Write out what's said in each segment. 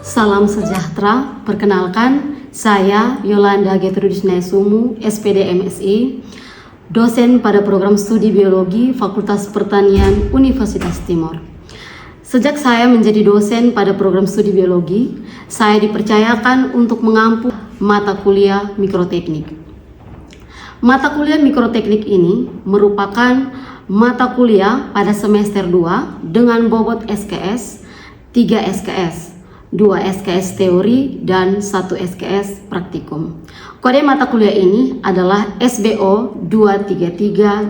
Salam sejahtera, perkenalkan saya Yolanda Gertrudis Naisumu, SPD MSI, dosen pada program studi biologi Fakultas Pertanian Universitas Timor. Sejak saya menjadi dosen pada program studi biologi, saya dipercayakan untuk mengampu mata kuliah mikroteknik. Mata kuliah mikroteknik ini merupakan mata kuliah pada semester 2 dengan bobot SKS, 3 SKS, 2 SKS teori, dan 1 SKS praktikum. Kode mata kuliah ini adalah SBO 23320.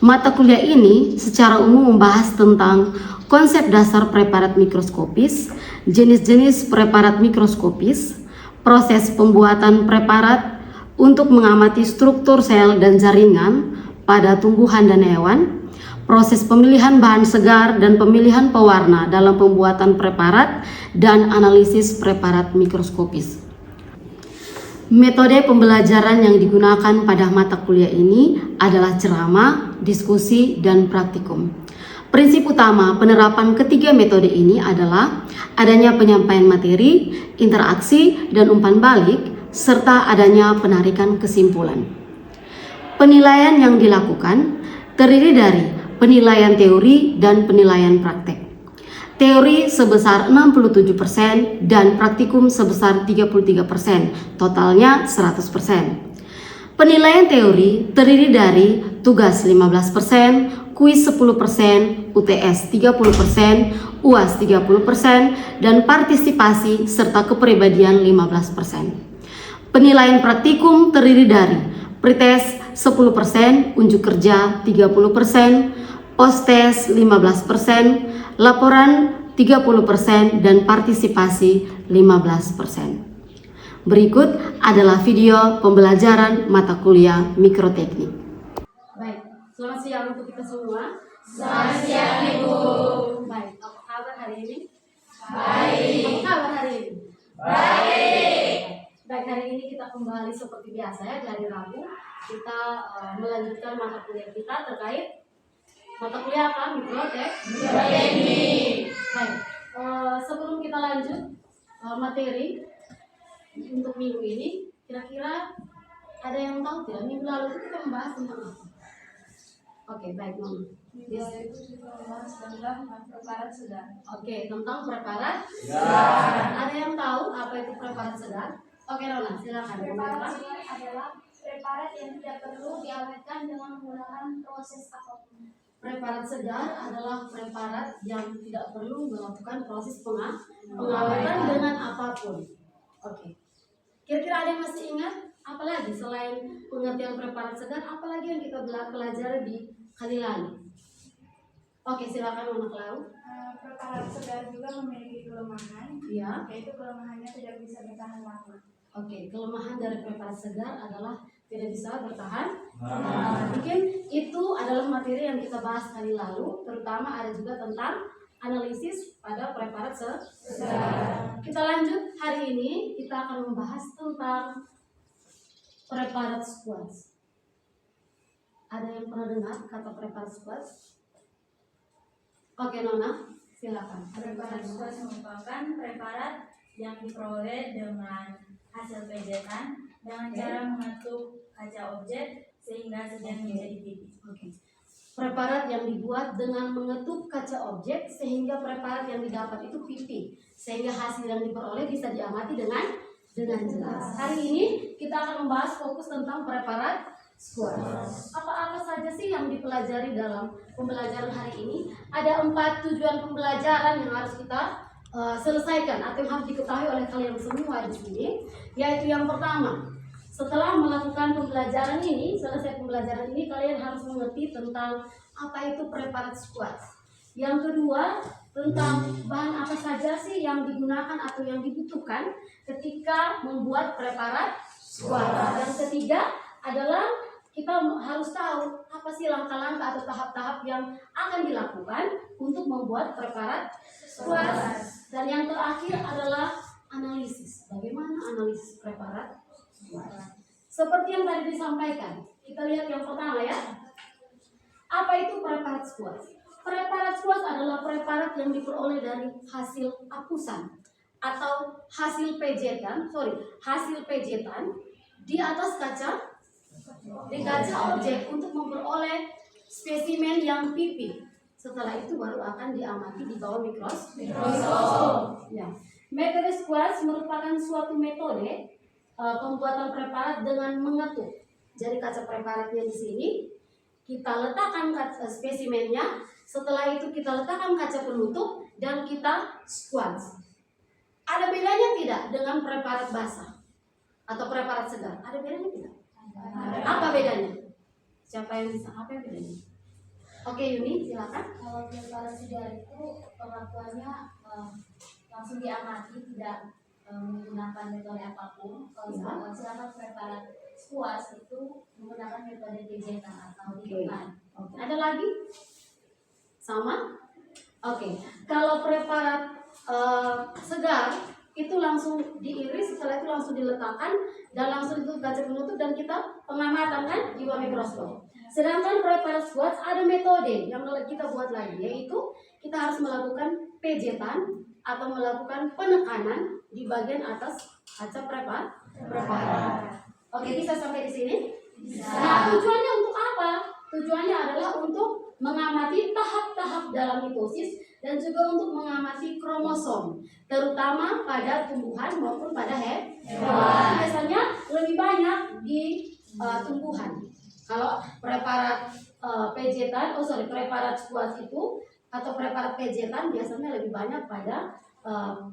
Mata kuliah ini secara umum membahas tentang konsep dasar preparat mikroskopis, jenis-jenis preparat mikroskopis, proses pembuatan preparat untuk mengamati struktur sel dan jaringan pada tumbuhan dan hewan, proses pemilihan bahan segar dan pemilihan pewarna dalam pembuatan preparat, dan analisis preparat mikroskopis. Metode pembelajaran yang digunakan pada mata kuliah ini adalah ceramah, diskusi, dan praktikum. Prinsip utama penerapan ketiga metode ini adalah adanya penyampaian materi, interaksi, dan umpan balik, serta adanya penarikan kesimpulan. Penilaian yang dilakukan terdiri dari penilaian teori dan penilaian praktek. Teori sebesar 67% dan praktikum sebesar 33%, totalnya 100%. Penilaian teori terdiri dari tugas 15%, kuis 10%, UTS 30%, UAS 30%, dan partisipasi serta kepribadian 15%. Penilaian praktikum terdiri dari pretest 10%, unjuk kerja 30%, postes 15%, laporan 30%, dan partisipasi 15%. Berikut adalah video pembelajaran mata kuliah mikroteknik. Baik, selamat siang untuk kita semua. Selamat siang, Ibu. Baik, apa kabar hari ini? Baik. Apa kabar hari ini? Baik. Baik, hari ini kita kembali seperti biasa ya, di hari Rabu kita melanjutkan mata kuliah kita terkait mata kuliah apa? Mikroteknik. Baik, sebelum kita lanjut materi untuk minggu ini, kira-kira ada yang tahu tidak minggu lalu itu kita membahas tentang apa? Oke, baik, Mama. Minggu lalu itu kita membahas tentang preparat segar. Oke, tentang preparat segar. Ada yang tahu apa itu preparat segar? Oke, Rona, silakan. Preparat segar adalah preparat yang tidak perlu diawetkan dengan menggunakan proses apapun. Preparat segar adalah preparat yang tidak perlu melakukan proses pengawetan dengan apapun. Oke. Kira-kira ada yang masih ingat apalagi selain pengertian preparat segar, apalagi yang kita pelajari di kali lalu? Oke, silakan Mama Klau. Preparat segar juga memiliki kelemahan, Ya. yaitu kelemahannya tidak bisa bertahan lama. Oke, kelemahan dari preparat segar adalah tidak bisa bertahan. Mungkin itu adalah materi yang kita bahas kali lalu, terutama ada juga tentang analisis pada preparat segar. Kita lanjut, hari ini kita akan membahas tentang preparat squash. Ada yang pernah dengar kata preparat squash? Oke, Nona, silakan. Preparat squash merupakan preparat yang diperoleh dengan hasil pejetan dengan cara mengetuk kaca objek sehingga sedan menjadi pipih. Oke. Preparat yang dibuat dengan mengetuk kaca objek sehingga preparat yang didapat itu pipih, sehingga hasil yang diperoleh bisa diamati dengan jelas. Hari ini kita akan membahas fokus tentang preparat squash. Apa-apa saja sih yang dipelajari dalam pembelajaran hari ini? Ada 4 tujuan pembelajaran yang harus kita selesaikan atau yang harus diketahui oleh kalian semua di sini, yaitu yang pertama, setelah melakukan pembelajaran ini, selesai pembelajaran ini, kalian harus mengerti tentang apa itu preparat squash. Yang kedua, tentang bahan apa saja sih yang digunakan atau yang dibutuhkan ketika membuat preparat squash. Yang ketiga adalah kita harus tahu apa sih langkah-langkah atau tahap-tahap yang akan dilakukan untuk membuat preparat squash. Dan yang terakhir adalah analisis. Bagaimana analisis preparat squash? Seperti yang tadi disampaikan, kita lihat yang pertama ya. Apa itu preparat squash? Preparat squash adalah preparat yang diperoleh dari hasil apusan atau hasil pejetan di atas di kaca objek untuk memperoleh spesimen yang pipih. Setelah itu baru akan diamati di bawah mikroskop. Ya. Metode squash merupakan suatu metode pembuatan preparat dengan mengetuk. Jadi kaca preparatnya di sini, kita letakkan spesimennya. Setelah itu kita letakkan kaca penutup dan kita squash. Ada bedanya tidak dengan preparat basah atau preparat segar? Ada bedanya tidak? Apa bedanya? Siapa yang bisa? Apa yang bedanya? Oke, Yuni, silakan. Kalau preparat segar itu pengakuannya langsung diamati, tidak menggunakan metode apapun. Kalau sedangkan preparat squash itu menggunakan metode pejetan atau ditekan. Ada lagi? Sama? Oke. Kalau preparat segar itu langsung diiris, setelah itu langsung diletakkan dan langsung itu kaca penutup dan kita pengamatan kan di bawah mikroskop. Sedangkan preparat squash ada metode yang kita buat lagi, yaitu kita harus melakukan pejetan atau melakukan penekanan di bagian atas kaca preparat. Oke, bisa sampai di sini? Bisa. Nah, tujuannya untuk apa? Tujuannya adalah untuk mengamati tahap-tahap dalam mitosis dan juga untuk mengamati kromosom, terutama pada tumbuhan maupun pada hewan. Biasanya lebih banyak di tumbuhan. Kalau preparat preparat squash itu atau preparat pejetan biasanya lebih banyak pada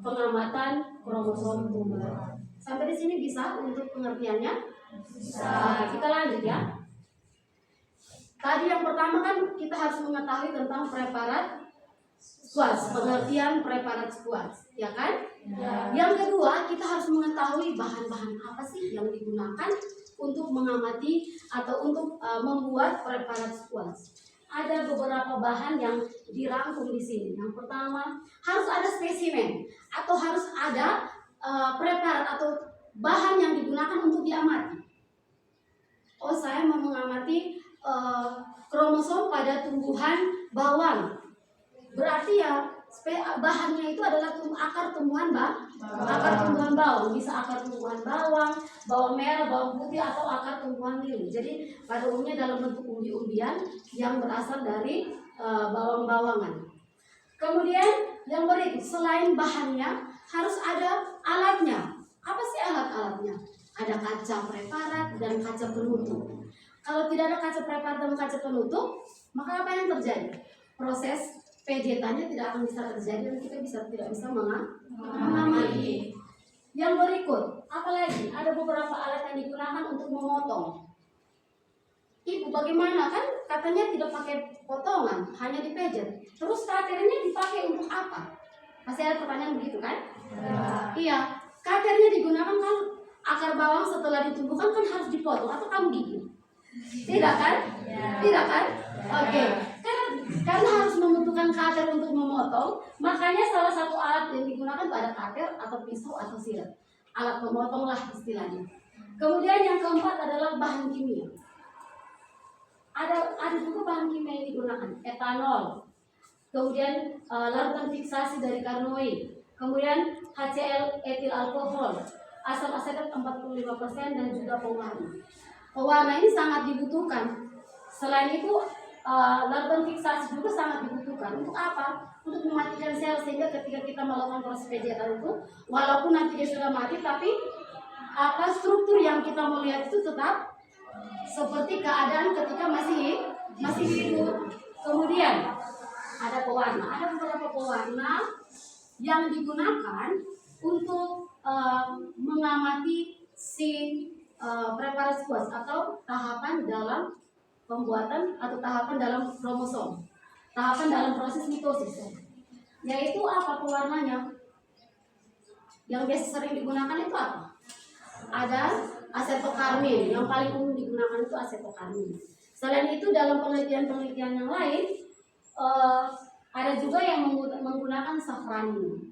pengamatan kromosom tumbuhan. Sampai di sini bisa untuk pengertiannya? Bisa. Kita lanjut ya. Tadi yang pertama kan kita harus mengetahui tentang preparat squash, pengertian preparat squash, ya kan? Ya. Yang kedua, kita harus mengetahui bahan-bahan apa sih yang digunakan untuk mengamati atau untuk membuat preparat squash. Ada beberapa bahan yang dirangkum di sini. Yang pertama, harus ada spesimen atau harus ada preparat atau bahan yang digunakan untuk diamati. Oh, saya mau mengamati kromosom pada tumbuhan bawang. Berarti ya bahannya itu adalah akar tumbuhan bawang. Bisa akar tumbuhan bawang merah, bawang putih atau akar tumbuhan lili. Jadi pada umumnya dalam bentuk umbi-umbian yang berasal dari bawang-bawangan. Kemudian yang berikut, selain bahannya harus ada alatnya. Apa sih alat-alatnya? Ada kaca preparat dan kaca penutup. Kalau tidak ada kaca preparat dan kaca penutup, maka apa yang terjadi? Proses pejetannya tidak akan bisa terjadi dan kita tidak bisa mengamati. Yang berikut, apalagi ada beberapa alat yang digunakan untuk memotong. Ibu, bagaimana kan katanya tidak pakai potongan, hanya dipejet. Terus cutter-nya dipakai untuk apa? Masih ada pertanyaan begitu kan? Iya, cutter-nya digunakan kan akar bawang setelah ditumbuhkan kan harus dipotong atau kamu gigit? Tidak kan? Tidak kan? Oke. Karena harus membutuhkan cutter untuk memotong, makanya salah satu alat yang digunakan pada cutter atau pisau atau silet. Alat pemotong lah istilahnya. Kemudian yang keempat adalah bahan kimia. Ada juga bahan kimia yang digunakan, etanol. Kemudian larutan fiksasi dari karnoid. Kemudian HCl etil alkohol, asam asetat 45% dan juga pewarna. Pewarna ini sangat dibutuhkan. Selain itu, larutan fiksasi juga sangat dibutuhkan. Untuk apa? Untuk mematikan sel sehingga ketika kita melakukan proses pejetan itu, walaupun nanti dia sudah mati, tapi struktur yang kita mau lihat itu tetap seperti keadaan ketika masih hidup. Kemudian ada pewarna. Ada beberapa pewarna yang digunakan untuk mengamati si preparat squash atau tahapan dalam pembuatan atau tahapan dalam kromosom, tahapan dalam proses mitosis. Yaitu apa pewarnanya? Yang biasa sering digunakan itu apa? Ada asetokarmin, yang paling umum digunakan itu asetokarmin. Selain itu dalam penelitian-penelitian yang lain ada juga yang menggunakan safranin.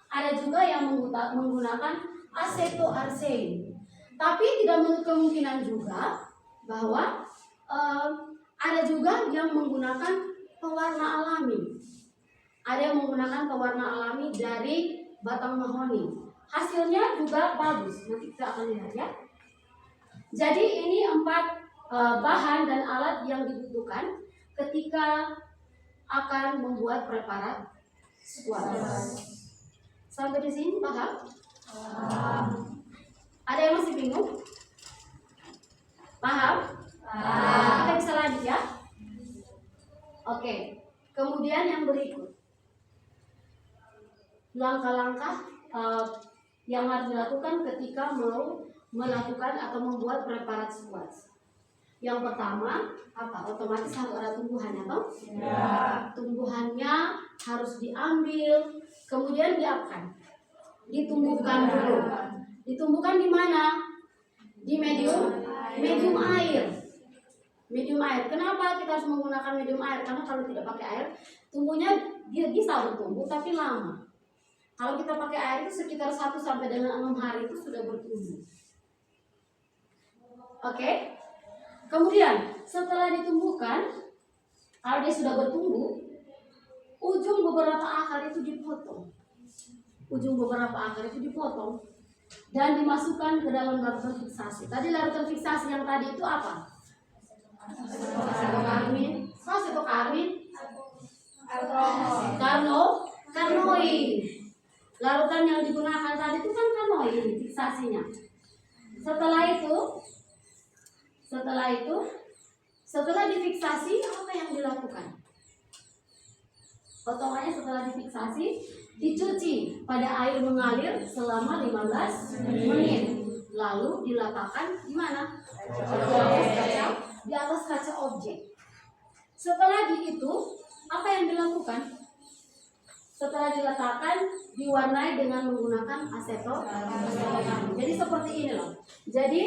Ada juga yang menggunakan asetoarsen. Tapi tidak menutup kemungkinan juga bahwa ada juga yang menggunakan pewarna alami. Ada yang menggunakan pewarna alami dari batang mahoni. Hasilnya juga bagus. Nanti kita akan lihat ya. Jadi ini 4 bahan dan alat yang dibutuhkan ketika akan membuat preparat squash. Sampai di sini paham? Ada yang masih bingung? Paham? Kita bisa lanjut ya. Oke. Kemudian yang berikut, langkah-langkah yang harus dilakukan ketika mau melakukan atau membuat preparat squash. Yang pertama, apa? Otomatis harus ada tumbuhannya, toh? Ya. Tumbuhannya harus diambil, kemudian diapakan? Ditumbuhkan dulu. Ditumbuhkan di mana? Di medium air. Medium air. Kenapa kita harus menggunakan medium air? Karena kalau tidak pakai air, tumbuhnya dia bisa bertumbuh tapi lama. Kalau kita pakai air itu sekitar 1 sampai dengan 6 hari itu sudah bertumbuh. Oke? Kemudian setelah ditumbuhkan, kalau dia sudah bertumbuh, ujung beberapa akar itu dipotong. Dan dimasukkan ke dalam larutan fiksasi. Tadi larutan fiksasi yang tadi itu apa? Karnoid. Larutan yang digunakan tadi itu kan karnoid fiksasinya. Setelah difiksasi, apa yang dilakukan? Potongannya setelah difiksasi, dicuci pada air mengalir selama 15 menit. Lalu diletakkan di mana? Di atas kaca objek. Setelah itu, apa yang dilakukan? Setelah diletakkan, diwarnai dengan menggunakan aseton. Jadi seperti ini loh. Jadi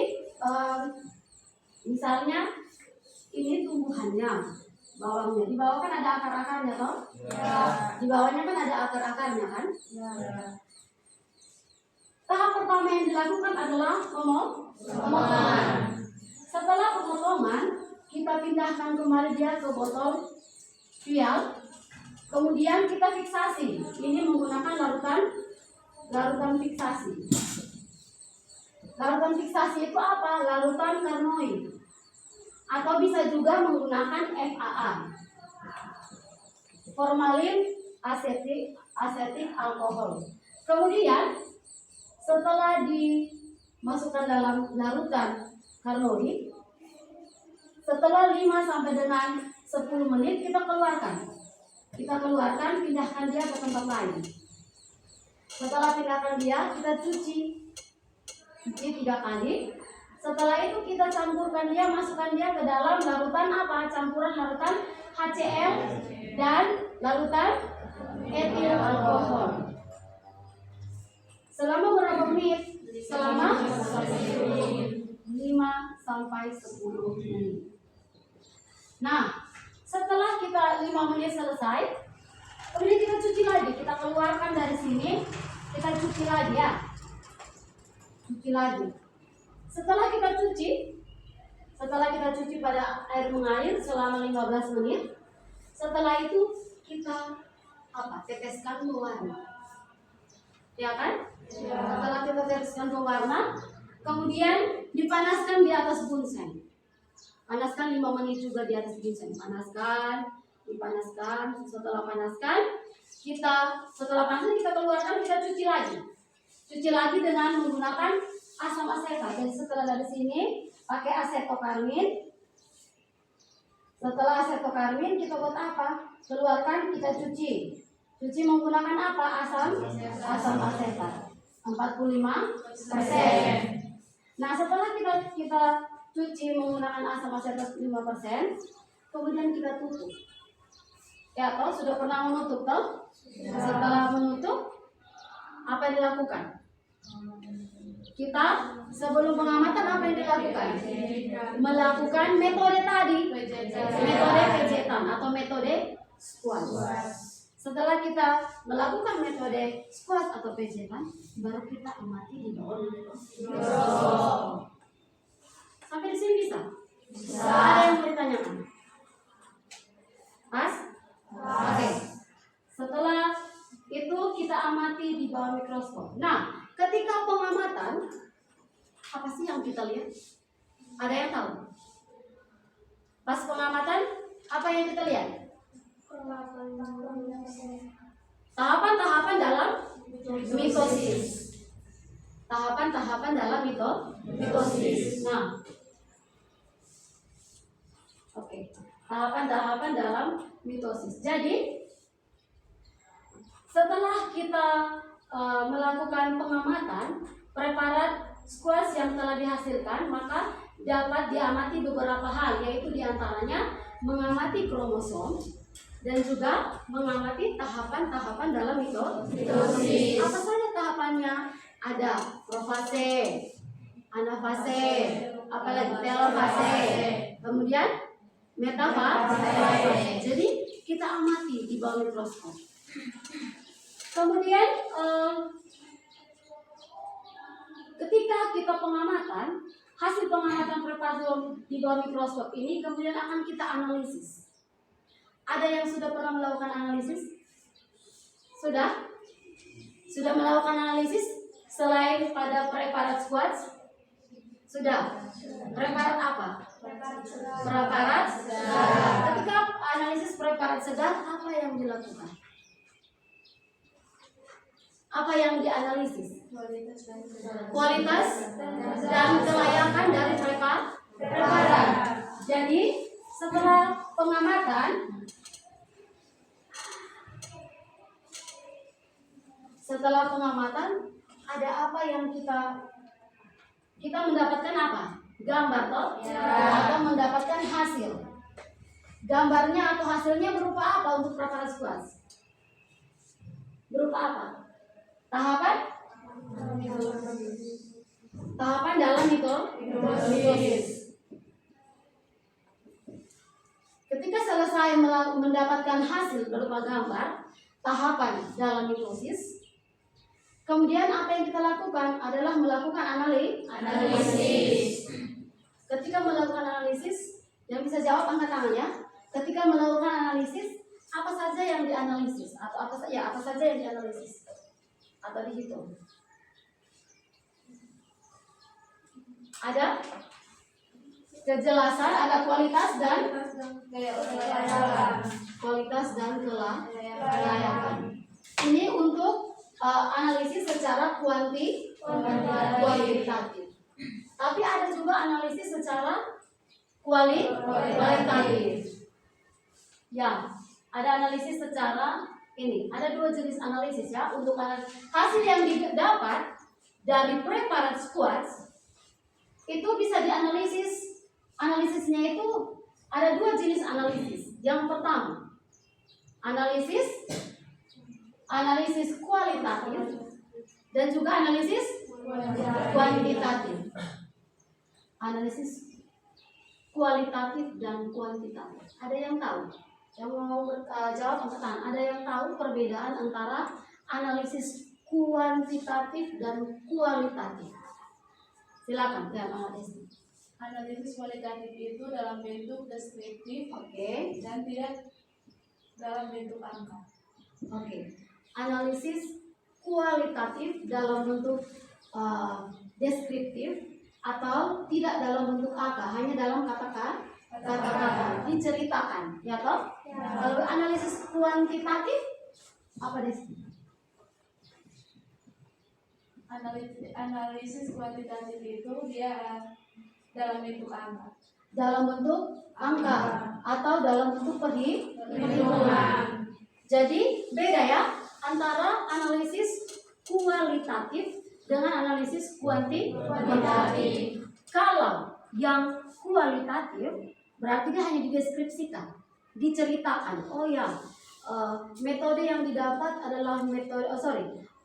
misalnya ini tumbuhannya, bawahnya. Di bawah kan ada akar-akarnya toh? Ya. Di bawahnya kan ada akar-akarnya kan? Ya. Tahap pertama yang dilakukan adalah pemotongan. Setelah pemotongan, kita pindahkan kembali dia ke botol vial. Kemudian kita fiksasi. Ini menggunakan larutan fiksasi. Larutan fiksasi itu apa? Larutan karnoid. Atau bisa juga menggunakan FAA. Formalin asetik alkohol. Kemudian setelah dimasukkan dalam larutan karnoid, setelah 5 sampai dengan 10 menit kita keluarkan, pindahkan dia ke tempat lain. Setelah pindahkan dia, kita cuci 3 kali. Setelah itu kita campurkan dia, masukkan dia ke dalam larutan apa? Campuran larutan HCl dan larutan etil alkohol. Selama berapa menit? Selama 5 sampai 10 menit. Nah, setelah kita 5 menit selesai, kemudian kita cuci lagi. Kita keluarkan dari sini, kita cuci lagi ya. Setelah kita cuci pada air mengalir selama 15 menit. Setelah itu kita teteskan pewarna. Ya kan? Ya. Setelah kita teteskan pewarna, kemudian dipanaskan di atas bunsen. Panaskan 5 menit juga di atas bunsen. Dipanaskan. Setelah panaskan, kita keluarkan, kita cuci lagi dengan menggunakan asam asetat. Jadi setelah dari sini pakai asetokarmin. Setelah asetokarmin kita buat apa? Keluarkan, kita cuci menggunakan apa? Asam asetat 45%. Nah, setelah kita cuci menggunakan asam asetat 5%, kemudian kita tutup. Ya, toh sudah pernah menutup toh? Ya. Setelah menutup, apa yang dilakukan? Kita sebelum pengamatan apa yang dilakukan? Melakukan metode tadi, metode pejetan atau metode squash. Setelah kita melakukan metode squash atau pejetan, baru kita amati di bawah. Sampai di sini bisa? Ada yang mau ditanyakan? Pas? Oke. Setelah itu kita amati di bawah mikroskop. Nah, ketika pengamatan, apa sih yang kita lihat? Ada yang tahu? Pas pengamatan, apa yang kita lihat? Tahapan-tahapan dalam mitosis. Tahapan-tahapan dalam mitosis. Nah, oke. Tahapan-tahapan dalam mitosis. Jadi, setelah kita melakukan pengamatan preparat squash yang telah dihasilkan, maka dapat diamati beberapa hal, yaitu diantaranya mengamati kromosom dan juga mengamati tahapan-tahapan dalam mitosis. Apa saja tahapannya? Ada profase, anafase, apalagi telofase, kemudian metafase. Jadi kita amati di bawah mikroskop. Kemudian ketika kita pengamatan, hasil pengamatan preparat di bawah mikroskop ini kemudian akan kita analisis. Ada yang sudah pernah melakukan analisis? Sudah? Sudah melakukan analisis selain pada preparat squash? Sudah. Preparat apa? Preparat segar. Ketika analisis preparat segar, apa yang dilakukan? Apa yang dianalisis? Kualitas dan kelayakan dari preparat. Jadi setelah pengamatan, ada apa yang kita mendapatkan apa? Gambar toh? Atau mendapatkan hasil. Gambarnya atau hasilnya berupa apa untuk preparat squash? Berupa apa? Tahapan dalam mitosis. Ketika selesai mendapatkan hasil berupa gambar tahapan dalam mitosis, kemudian apa yang kita lakukan adalah melakukan analisis. Ketika melakukan analisis, yang bisa jawab angkat tangan ya. Ketika melakukan analisis, apa saja yang dianalisis atau apa saja yang dianalisis atau dihitung? Ada kejelasan, ada kualitas dan kelayakan. Ini untuk analisis secara kuantitatif. Tapi ada juga analisis secara kualitatif. Ya, ada analisis secara ini. Ada dua jenis analisis ya. Untuk hasil yang didapat dari preparat squash itu bisa dianalisis. Analisisnya itu ada dua jenis analisis. Yang pertama, analisis kualitatif dan juga analisis kuantitatif. Analisis kualitatif dan kuantitatif. Ada yang tahu? Yang mau jawab angkat tangan. Ada yang tahu perbedaan antara analisis kuantitatif dan kualitatif? Silakan, ya, Pak Desi. Analisis kualitatif itu dalam bentuk deskriptif, dan tidak dalam bentuk angka. Analisis kualitatif dalam bentuk deskriptif atau tidak dalam bentuk angka, hanya dalam kata-kata, diceritakan, ya toh? Kalau analisis kuantitatif apa Desi? Analisis kuantitatif itu dia dalam bentuk angka. Dalam bentuk angka atau dalam bentuk perhitungan. Jadi beda ya antara analisis kualitatif dengan analisis kuantitatif. Kalau yang kualitatif berarti dia hanya dideskripsikan, diceritakan. Oh ya, metode yang didapat adalah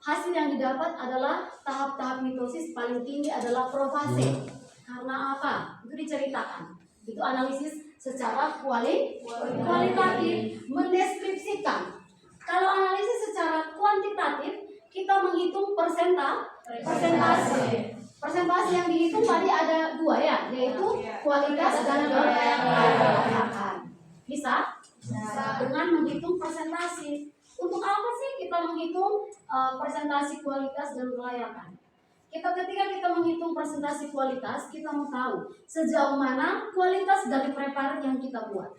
hasil yang didapat adalah tahap-tahap mitosis paling tinggi adalah profase. Karena apa? Itu diceritakan. Itu analisis secara kualitatif, mendeskripsikan. Kalau analisis secara kuantitatif, kita menghitung persentase. Persentase yang dihitung tadi ada dua ya, yaitu kualitas dan kelayakan. Bisa? Dengan menghitung persentase. presentasi. Untuk apa sih kita menghitung presentasi kualitas dan kelayakan? Ketika kita menghitung presentasi kualitas, kita mau tahu sejauh mana kualitas dari preparat yang kita buat.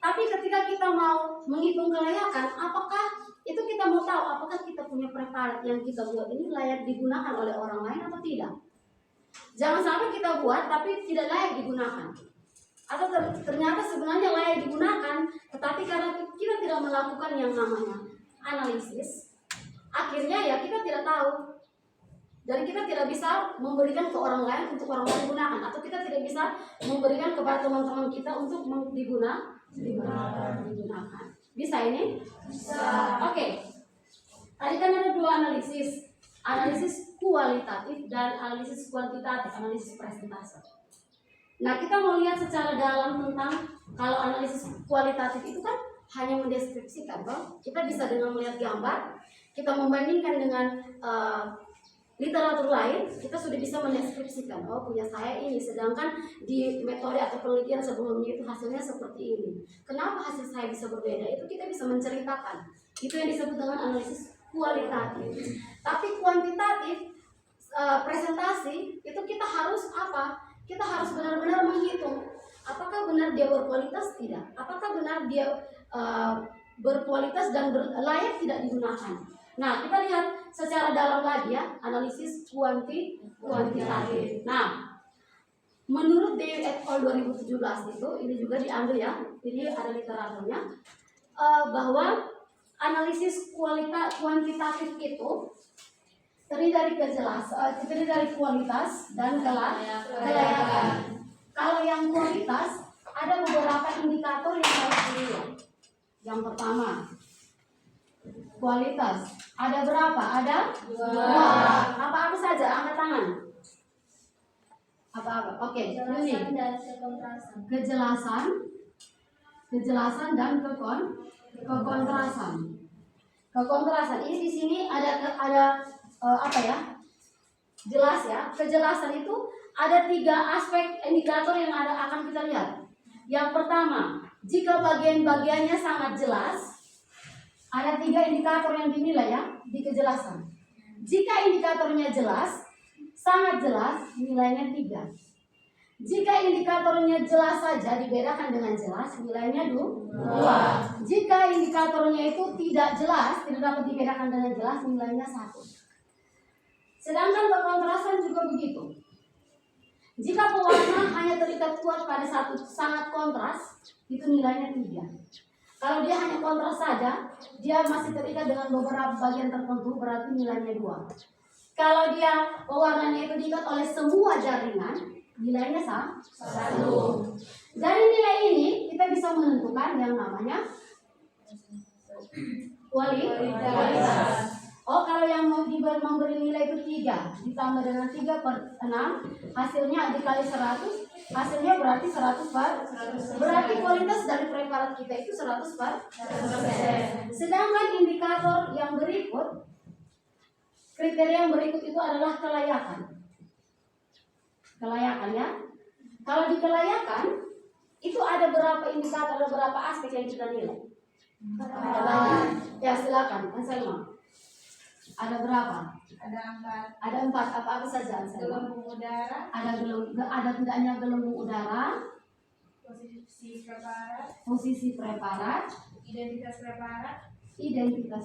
Tapi ketika kita mau menghitung kelayakan, apakah itu kita mau tahu apakah kita punya preparat yang kita buat ini layak digunakan oleh orang lain atau tidak? Jangan sampai kita buat tapi tidak layak digunakan. Atau ternyata sebenarnya layak digunakan, tetapi karena kita tidak melakukan yang namanya analisis, akhirnya ya kita tidak tahu. Dan kita tidak bisa memberikan ke orang lain untuk orang lain gunakan, atau kita tidak bisa memberikan kepada teman-teman kita untuk digunakan. Bisa ini? Bisa. Oke. Tadi kan ada dua analisis kualitatif dan analisis kuantitatif, analisis presentase. Nah, kita mau lihat secara dalam tentang kalau analisis kualitatif itu kan hanya mendeskripsikan, toh. Kita bisa dengan melihat gambar, kita membandingkan dengan literatur lain, kita sudah bisa mendeskripsikan, oh punya saya ini, sedangkan di metode atau penelitian sebelumnya itu hasilnya seperti ini. Kenapa hasil saya bisa berbeda? Itu kita bisa menceritakan. Itu yang disebut dengan analisis kualitatif. Tapi kuantitatif, presentasi, itu kita harus apa? Kita harus benar-benar menghitung apakah benar dia berkualitas tidak, apakah benar dia berkualitas dan layak tidak digunakan. Nah, kita lihat secara dalam lagi ya, analisis kuantitatif. Nah, menurut Dewi et al. 2017 itu, ini juga diambil ya, ini ada literaturnya, bahwa analisis kuantitatif itu terdiri dari kualitas dan kelayakan. Kalau yang kualitas, ada beberapa indikator yang harus dilihat. Yang pertama, kualitas. Ada berapa? Ada dua. Apa saja? Angkat tangan. Apa? Oke. Kejelasan dan kekontrasan. Kejelasan dan kekontrasan. Kekontrasan ini di sini ada apa ya? Jelas ya. Kejelasan itu ada 3 aspek indikator yang akan kita lihat. Yang pertama, jika bagian-bagiannya sangat jelas, ada 3 indikator yang dinilai ya di kejelasan. Jika indikatornya jelas, sangat jelas, nilainya 3. Jika indikatornya jelas saja dibedakan dengan jelas, nilainya 2. Jika indikatornya itu tidak jelas, tidak dapat dibedakan dengan jelas, nilainya 1. Sedangkan kekontrasan juga begitu. Jika pewarna hanya terikat kuat pada satu sangat kontras, itu nilainya 3. Kalau dia hanya kontras saja, dia masih terikat dengan beberapa bagian tertentu, berarti nilainya 2. Kalau dia pewarnanya itu diikat oleh semua jaringan, nilainya 1. Dari nilai ini kita bisa menentukan yang namanya kualitas. Oh, kalau yang mau memberi nilai itu 3 ditambah dengan 3/6, hasilnya dikali 100, hasilnya berarti 100%. Berarti kualitas dari preparat kita itu 100%. Sedangkan indikator yang berikut, kriteria yang berikut itu adalah kelayakan. Kelayakan ya. Kalau di kelayakan itu ada berapa indikator, ada berapa aspek yang kita nilai? Ada banyak. Ya silakan, Anselma. Ada berapa? Ada 4. Apa saja? Gelembung udara, Ada tidaknya gelembung udara, posisi preparat, identitas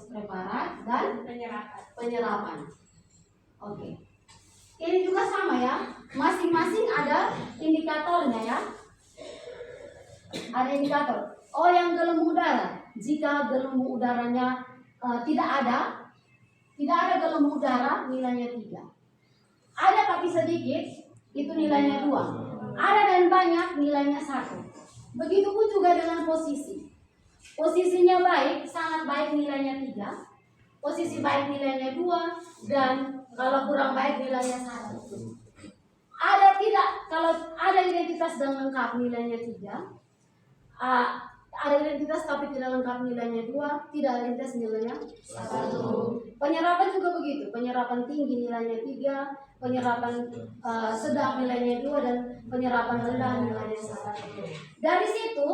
preparat, dan penyerapan. Oke. Ini juga sama ya. Masing-masing ada indikatornya ya. Ada indikator. Oh, yang gelembung udara. Jika gelembung udaranya tidak ada gelembung udara, nilainya 3. Ada tapi sedikit, itu nilainya 2. Ada dan banyak, nilainya 1. Begitupun juga dengan posisi. Posisinya baik, sangat baik, nilainya 3. Posisi baik nilainya 2, dan kalau kurang baik nilainya 1. Kalau ada identitas dan lengkap, nilainya 3. Ada identitas tapi tidak lengkap, nilainya 2. Tidak ada identitas, nilainya 1. Penyerapan juga begitu. Penyerapan tinggi nilainya 3, penyerapan sedang nilainya 2, dan penyerapan rendah nilainya 1. Dari situ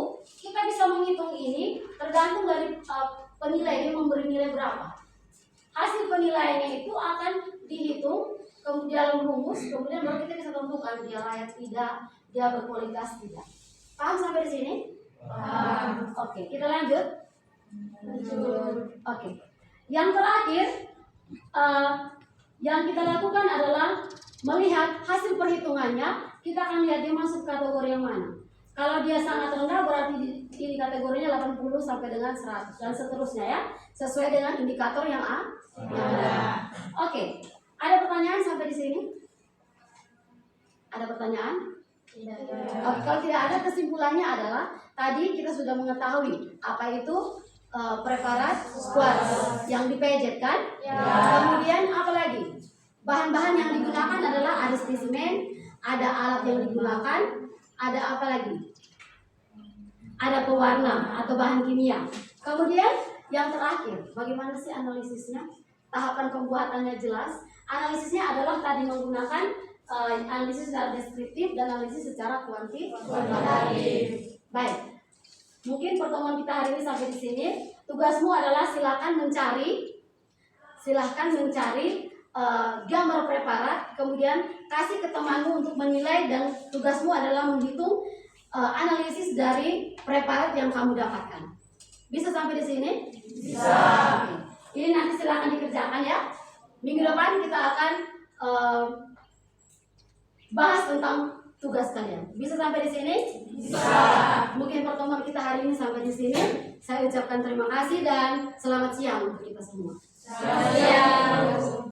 kita bisa menghitung ini tergantung dari penilai, dia memberi nilai berapa. Hasil penilaiannya itu akan dihitung kemudian dalam rumus, kemudian baru kita bisa tentukan dia layak tidak, dia berkualitas tidak. Paham sampai di sini? Paham. Oke, kita lanjut. Oke. Yang terakhir yang kita lakukan adalah melihat hasil perhitungannya. Kita akan lihat dia masuk kategori yang mana. Kalau dia sangat rendah berarti ini kategorinya 80 sampai dengan 100 dan seterusnya ya, sesuai dengan indikator yang ada. Oke. Ada pertanyaan sampai di sini? Ada pertanyaan? Oke, kalau tidak ada, kesimpulannya adalah tadi kita sudah mengetahui apa itu preparat squash yang dipejet kan? Kemudian apa lagi? Bahan-bahan yang digunakan adalah ada spesimen, ada alat yang digunakan, ada apa lagi? Ada pewarna atau bahan kimia. Kemudian yang terakhir, bagaimana sih analisisnya? Tahapan pembuatannya jelas. Analisisnya adalah tadi menggunakan analisis secara deskriptif dan analisis secara kuantitatif. Baik. Mungkin pertemuan kita hari ini sampai di sini. Tugasmu adalah silahkan mencari gambar preparat, kemudian kasih ke temanmu untuk menilai, dan tugasmu adalah menghitung analisis dari preparat yang kamu dapatkan. Bisa sampai di sini? Bisa. Oke. Ini nanti silahkan dikerjakan ya. Minggu depan kita akan bahas tentang tugas kalian. Bisa sampai di sini? Bisa. Mungkin pertemuan kita hari ini sampai di sini. Saya ucapkan terima kasih dan selamat siang untuk kita semua. Selamat siang.